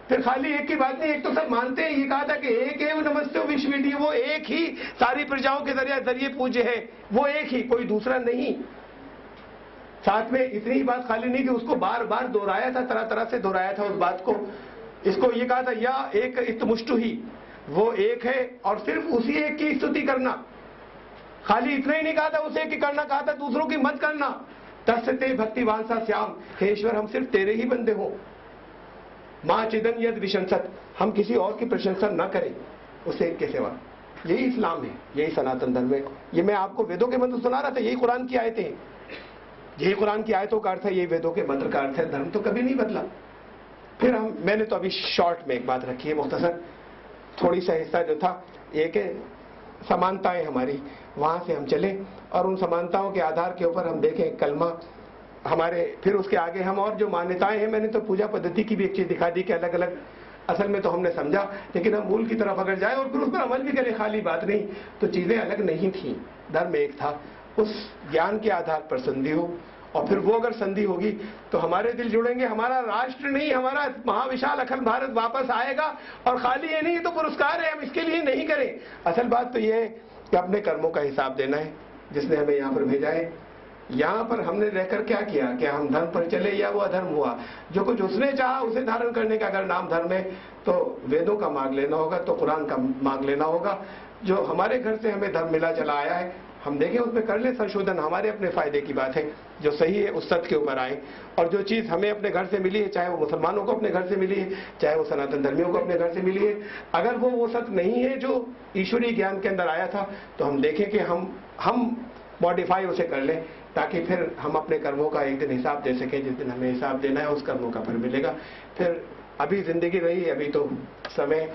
[SPEAKER 1] फिर खाली एक की बात नहीं, एक तो सब मानते हैं, ये कहा था कि एक है नमस्ते विश्वविधि, वो एक ही सारी प्रजाओं के जरिए पूज्य है, वो एक ही, कोई दूसरा नहीं। साथ में इतनी ही बात खाली नहीं कि उसको बार बार दोहराया था, तरह तरह से दोहराया था उस बात को। इसको ये कहा था या एक इत्मुष्टु ही, वो एक है और सिर्फ उसी एक की स्तुति करना। खाली इतना ही नहीं कहा था उसे कि करना, कहा था दूसरों की मत करना। तस्ते भक्तिवान सा श्याम, हे ईश्वर हम सिर्फ तेरे ही बंदे हो। मां चिदन यद विशंसत, हम किसी और की प्रशंसा न करें उसे एक के सिवा। यही इस्लाम है, यही सनातन धर्म है। ये मैं आपको वेदों के मंत्र सुना रहा था, यही कुरान की आयतें हैं, यही कुरान की आयतों का अर्थ है, यही वेदों के मंत्र का अर्थ है। धर्म तो कभी नहीं बदला। फिर मैंने तो अभी शॉर्ट में एक बात रखी है, मुख्तसर थोड़ी सा हिस्सा जो था, एक समानताएं हमारी, वहां से हम चले और उन समानताओं के आधार के ऊपर हम देखें कलमा हमारे। फिर उसके आगे हम और जो मान्यताएं हैं, मैंने तो पूजा पद्धति की भी एक चीज दिखा दी कि अलग अलग, असल में तो हमने समझा, लेकिन हम मूल की तरफ अगर जाए और फिर उस पर अमल भी करें, खाली बात नहीं, तो चीजें अलग नहीं थी, धर्म एक था। उस ज्ञान के आधार पर संधि हो और फिर वो अगर संधि होगी तो हमारे दिल जुड़ेंगे, हमारा राष्ट्र नहीं, हमारा महाविशाल अखंड भारत वापस आएगा। और खाली ये नहीं, तो पुरस्कार है, हम इसके लिए नहीं करें। असल बात तो ये है कि अपने कर्मों का हिसाब देना है, जिसने हमें यहाँ पर भेजा है। यहाँ पर हमने रहकर क्या किया? क्या हम धर्म पर चले या वो अधर्म हुआ? जो कुछ उसने चाहा उसे धारण करने का अगर नाम धर्म है तो वेदों का मार्ग लेना होगा, तो कुरान का मार्ग लेना होगा। जो हमारे घर से हमें धर्म मिला चला आया है, हम देखें उसमें कर ले संशोधन, हमारे अपने फायदे की बात है। जो सही है उस सत्य के ऊपर आए। और जो चीज़ हमें अपने घर से मिली है, चाहे वो मुसलमानों को अपने घर से मिली है, चाहे वो सनातन धर्मियों को अपने घर से मिली है, अगर वो सत्य नहीं है जो ईश्वरीय ज्ञान के अंदर आया था, तो हम देखें कि हम मॉडिफाई उसे कर लें, ताकि फिर हम अपने कर्मों का एक दिन हिसाब दे सकें। जिस दिन हमें हिसाब देना है उस कर्मों का फल मिलेगा। फिर अभी जिंदगी रही, अभी तो समय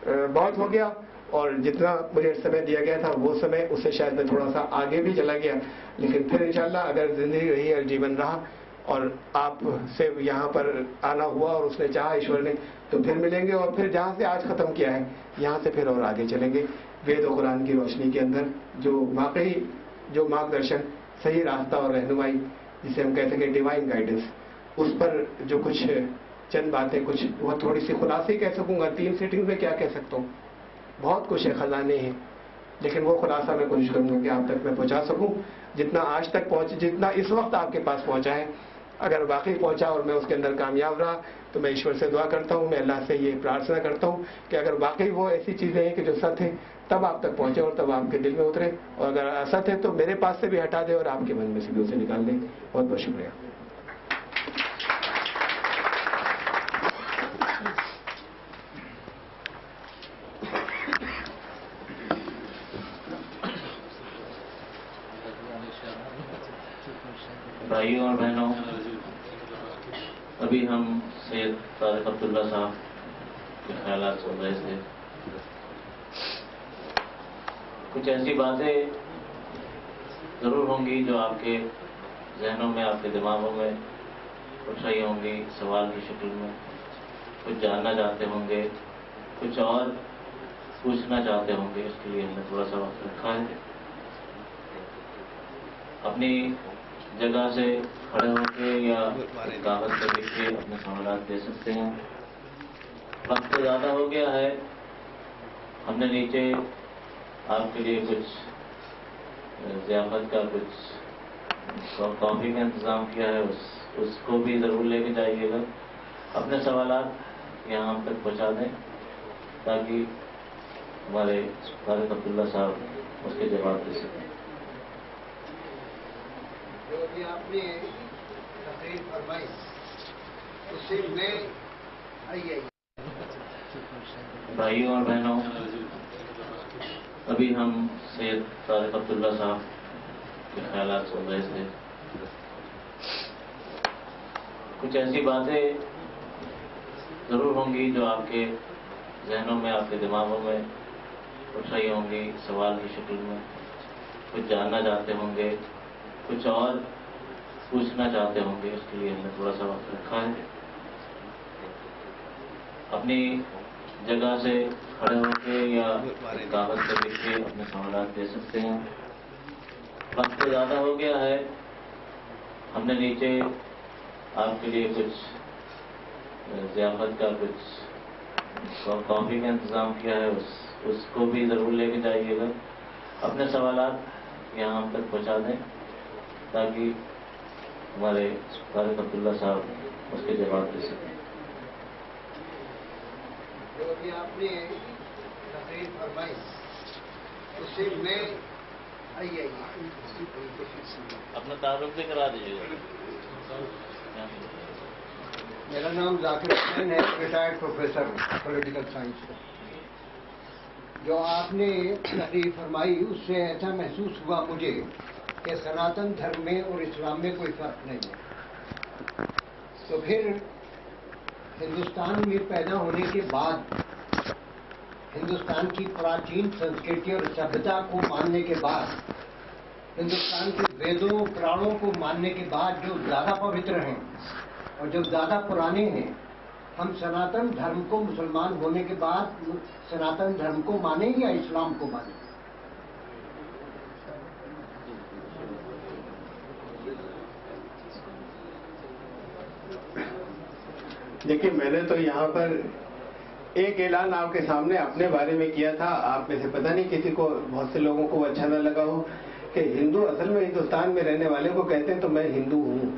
[SPEAKER 1] बहुत हो गया, और जितना मुझे समय दिया गया था वो समय, उससे शायद मैं थोड़ा सा आगे भी चला गया। लेकिन फिर इंशाल्लाह अगर जिंदगी रही और जीवन रहा और आप से यहाँ पर आना हुआ और उसने चाहा ईश्वर ने, तो फिर मिलेंगे। और फिर जहाँ से आज खत्म किया है यहाँ से फिर और आगे चलेंगे, वेद और कुरान की रोशनी के अंदर जो वाकई जो मार्गदर्शन, सही रास्ता और रहनुमाई, जिसे हम कहते हैं कि डिवाइन गाइडेंस, उस पर जो कुछ चंद बातें, कुछ वो थोड़ी सी खुलासे कह सकूंगा। 3 सीटिंग में क्या कह सकता हूँ, बहुत कुछ है, खजाने हैं, लेकिन वो खुलासा मैं कोशिश करूंगा कि आप तक मैं पहुंचा सकूं। जितना आज तक पहुंचे, जितना इस वक्त आपके पास पहुंचा है, अगर वाकई पहुंचा और मैं उसके अंदर कामयाब रहा, तो मैं ईश्वर से दुआ करता हूं, मैं अल्लाह से ये प्रार्थना करता हूं कि अगर वाकई वो ऐसी चीजें हैं कि जो सत्य है, तब आप तक पहुंचे और तब आपके दिल में उतरे। और अगर असत्य है तो मेरे पास से भी हटा दे और आपके मन में से भी उसे निकाल दे। बहुत बहुत शुक्रिया।
[SPEAKER 2] भाइयों और बहनों, अभी हम सैयद तारिक अब्दुल्ला साहब के ख्यालात सुन रहे थे। कुछ ऐसी बातें जरूर होंगी जो आपके जहनों में, आपके दिमागों में उठ रही होंगी सवाल की शक्ल में। कुछ जानना चाहते होंगे, कुछ और पूछना चाहते होंगे, इसके लिए हमने थोड़ा सा वक्त रखा है। अपनी जगह से खड़े होकर या कागज पर लिख के अपने सवाल दे सकते हैं। वक्त ज़्यादा हो गया है, हमने नीचे आपके लिए कुछ ज़ियाफ़त का, कुछ कॉफ़ी का इंतज़ाम किया है, उसको भी ज़रूर लेके जाइएगा। अपने सवालात यहाँ हम तक पहुँचा दें ताकि हमारे तारिक अब्दुल्ला साहब उसके जवाब दे सकें।
[SPEAKER 3] जो अभी आपने तकरीर फरमाई उससे मैं आई।
[SPEAKER 2] भाइयों और बहनों, अभी हम सैयद तारिक अब्दुल्ला साहब के ख्यालात सुन रहे थे। कुछ ऐसी बातें जरूर होंगी जो आपके जहनों में, आपके दिमागों में उठ रही होंगी सवाल की शक्ल में। कुछ जानना चाहते होंगे, कुछ और पूछना चाहते होंगे, इसके लिए हमने थोड़ा सा वक्त रखा है। अपनी जगह से खड़े होकर या कागज पर लिख के अपने सवाल दे सकते हैं। वक्त ज़्यादा हो गया है, हमने नीचे आपके लिए कुछ ज़ियाफ़त का, कुछ कॉफ़ी का इंतज़ाम किया है, उसको भी ज़रूर लेके जाइएगा। अपने सवालात यहाँ हम तक पहुँचा दें ताकि हमारे तारिक अब्दुल्ला साहब उसके जवाब दे सकें।
[SPEAKER 3] जो अभी आपने तकरीर फरमाई उससे मैं आई।
[SPEAKER 2] अपना तारुफ भी करा दीजिएगा।
[SPEAKER 3] मेरा नाम जाकिर हुसैन है, रिटायर्ड प्रोफेसर पॉलिटिकल साइंस का। जो आपने तकरीर फरमाई उससे ऐसा महसूस हुआ मुझे कि सनातन धर्म में और इस्लाम में कोई फर्क नहीं है। तो फिर हिंदुस्तान में पैदा होने के बाद, हिंदुस्तान की प्राचीन संस्कृति और सभ्यता को मानने के बाद, हिंदुस्तान के वेदों पुराणों को मानने के बाद, जो ज़्यादा पवित्र हैं और जो ज़्यादा पुराने हैं, हम सनातन धर्म को मुसलमान होने के बाद सनातन धर्म को माने या इस्लाम को माने?
[SPEAKER 1] देखिए, मैंने तो यहाँ पर एक ऐलान आपके सामने अपने बारे में किया था। आप में से पता नहीं किसी को, बहुत से लोगों को अच्छा न लगा हो कि हिंदू असल में हिंदुस्तान में रहने वाले को कहते हैं तो मैं हिंदू हूं।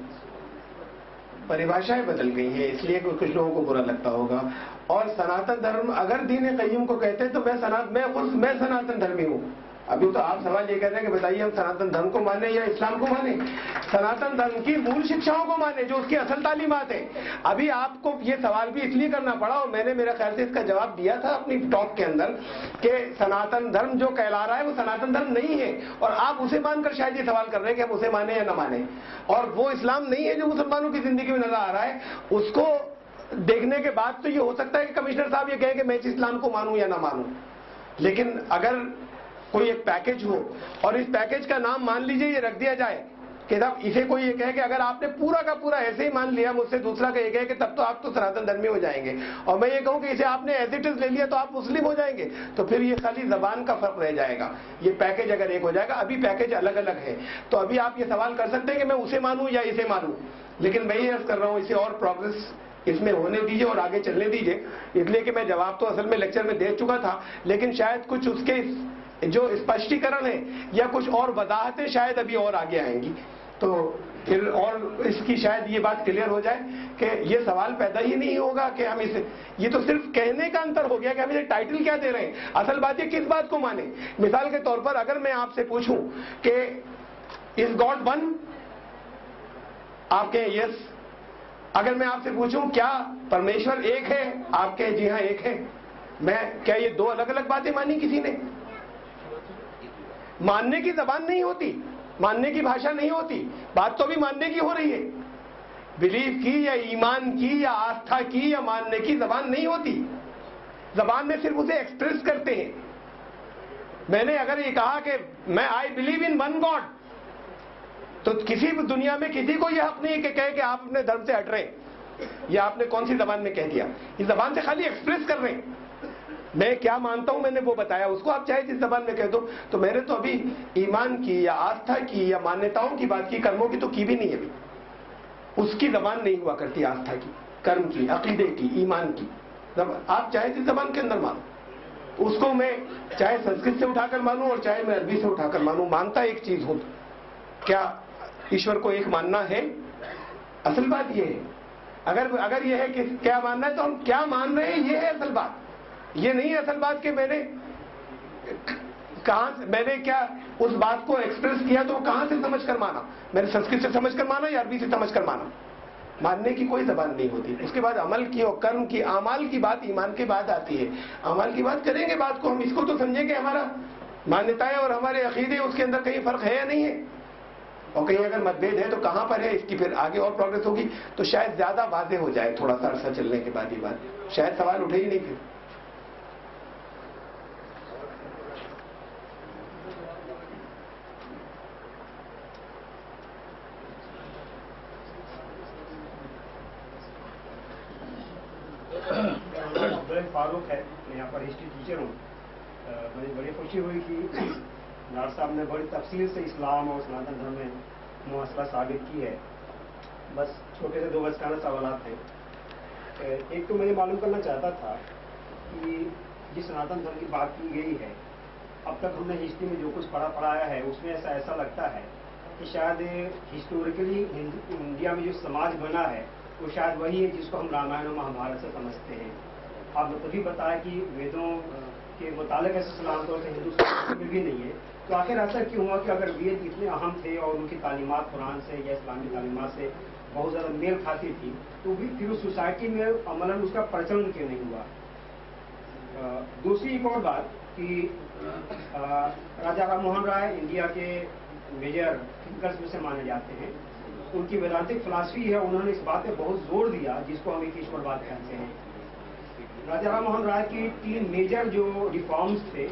[SPEAKER 1] परिभाषाएं बदल गई हैं, इसलिए कुछ लोगों को बुरा लगता होगा। और सनातन धर्म अगर दीन क़य्युम को कहते हैं तो मैं सनातन धर्मी हूं। अभी तो आप सवाल ये कर रहे हैं कि बताइए हम सनातन धर्म को माने या इस्लाम को माने। सनातन धर्म की मूल शिक्षाओं को माने जो उसकी असल तालीमात है। अभी आपको ये सवाल भी इसलिए करना पड़ा और मैंने मेरा ख्याल से इसका जवाब दिया था अपनी टॉक के अंदर कि सनातन धर्म जो कहला रहा है वो सनातन धर्म नहीं है, और आप उसे मानकर शायद ये सवाल कर रहे हैं कि हम उसे माने या न माने। और वो इस्लाम नहीं है जो मुसलमानों की जिंदगी में नजर आ रहा है। उसको देखने के बाद तो ये हो सकता है कि कमिश्नर साहब ये कहें कि मैं इस इस्लाम को मानूं या ना मानूं। लेकिन अगर कोई एक पैकेज हो और इस पैकेज का नाम मान लीजिए ये रख दिया जाए कि साहब इसे कोई ये कहे कि अगर आपने पूरा का पूरा ऐसे ही मान लिया मुझसे, दूसरा का ये कहे कि तब तो आप तो सनातन धर्मी हो जाएंगे, और मैं ये कहूं कि इसे आपने एज इट इज ले लिया तो आप मुस्लिम हो जाएंगे, तो फिर ये खाली जबान का फर्क रह जाएगा। ये पैकेज अगर एक हो जाएगा, अभी पैकेज अलग अलग है, तो अभी आप ये सवाल कर सकते हैं कि मैं उसे मानूं या इसे मानूं। लेकिन मैं ये अर्ज कर रहा हूं इसे और प्रोग्रेस इसमें होने दीजिए और आगे चलने दीजिए, इसलिए कि मैं जवाब तो असल में लेक्चर में दे चुका था, लेकिन शायद कुछ उसके जो स्पष्टीकरण है या कुछ और वजाहतें शायद अभी और आगे आएंगी, तो फिर और इसकी शायद ये बात क्लियर हो जाए कि ये सवाल पैदा ही नहीं होगा कि हम इसे, ये तो सिर्फ कहने का अंतर हो गया कि हम इसे टाइटल क्या दे रहे हैं। असल बात ये किस बात को माने। मिसाल के तौर पर अगर मैं आपसे पूछूं कि इज गॉड वन, आप कहें यस। अगर मैं आपसे पूछूं क्या परमेश्वर एक है, आप कहें जी हां एक है। क्या ये दो अलग अलग बातें मानी किसी ने? मानने की जबान नहीं होती, मानने की भाषा नहीं होती, बात तो भी मानने की हो रही है। बिलीफ की या ईमान की या आस्था की या मानने की जबान नहीं होती। जबान में सिर्फ उसे एक्सप्रेस करते हैं। मैंने अगर ये कहा कि मैं I believe in one god, तो किसी भी दुनिया में किसी को यह हक नहीं कि कहे कि आप अपने धर्म से हट रहे, या आपने कौन सी जबान में कह दिया। इस जबान से खाली एक्सप्रेस कर रहे हैं। मैं क्या मानता हूं मैंने वो बताया, उसको आप चाहे जिस जबान में कह दो। तो मैंने तो अभी ईमान की या आस्था की या मान्यताओं की बात की, कर्मों की तो की भी नहीं है अभी। उसकी जबान नहीं हुआ करती, आस्था की, कर्म की, अकीदे की, ईमान की। आप चाहे जिस जबान के अंदर मानो, उसको मैं चाहे संस्कृत से उठाकर मानूं और चाहे मैं अरबी से उठाकर मानूं, मानता एक चीज हूं। क्या ईश्वर को एक मानना है? असल बात यह है। अगर यह है कि क्या मानना है तो हम क्या मान रहे हैं, यह है असल बात। ये नहीं है असल बात कि मैंने क्या उस बात को एक्सप्रेस किया तो कहां से समझ कर माना। मैंने संस्कृत से समझ कर माना या अरबी से समझ कर माना। मानने की कोई जबान नहीं होती। उसके बाद अमल की और कर्म की, आमाल की बात ईमान के बाद आती है। अमल की बात करेंगे बात को हम, इसको तो समझेंगे हमारा मान्यताएं और हमारे अकीदे, उसके अंदर कहीं फर्क है या नहीं है, और कहीं अगर मतभेद है तो कहां पर है, इसकी फिर आगे और प्रोग्रेस होगी तो शायद ज्यादा वाज़ेह हो जाए। थोड़ा सा अरसा चलने के बाद ये बात शायद सवाल उठे ही नहीं फिर।
[SPEAKER 4] फारूक है, मैं यहाँ पर हिस्ट्री टीचर हूँ। मुझे बड़ी खुशी हुई कि नार साहब ने बड़ी तफसील से इस्लाम और सनातन धर्म में मुआसरा साबित की है। बस छोटे से दो बचकाना सवालात हैं। एक तो मैं मालूम करना चाहता था कि जिस सनातन धर्म की बात की गई है, अब तक हमने हिस्ट्री में जो कुछ पढ़ाया है उसमें ऐसा लगता है कि शायद हिस्टोरिकली इंडिया में जो समाज बना है वो शायद वही है जिसको हम रामायण और महाभारत से समझते हैं। आपने तभी बताया कि वेदों के मुताबिक ऐसे सलाम तौर से हिंदू संस्कृति में भी नहीं है, तो आखिर ऐसा क्यों हुआ कि अगर वेद इतने अहम थे और उनकी तालीमात कुरान से या इस्लामी तालीमात से बहुत ज़्यादा मेल खाती थी, तो भी फिर उस सोसाइटी में अमलन उसका प्रचलन क्यों नहीं हुआ? दूसरी एक और बात कि राजा राम मोहन राय इंडिया के मेजर थिंकर्स में से माने जाते हैं। उनकी वेदांतिक फिलॉसफी है, उन्होंने इस बात पे बहुत जोर दिया जिसको हम एक ईश्वरवाद कहते हैं। राजा राम मोहन राय की 3 मेजर जो रिफॉर्म्स थे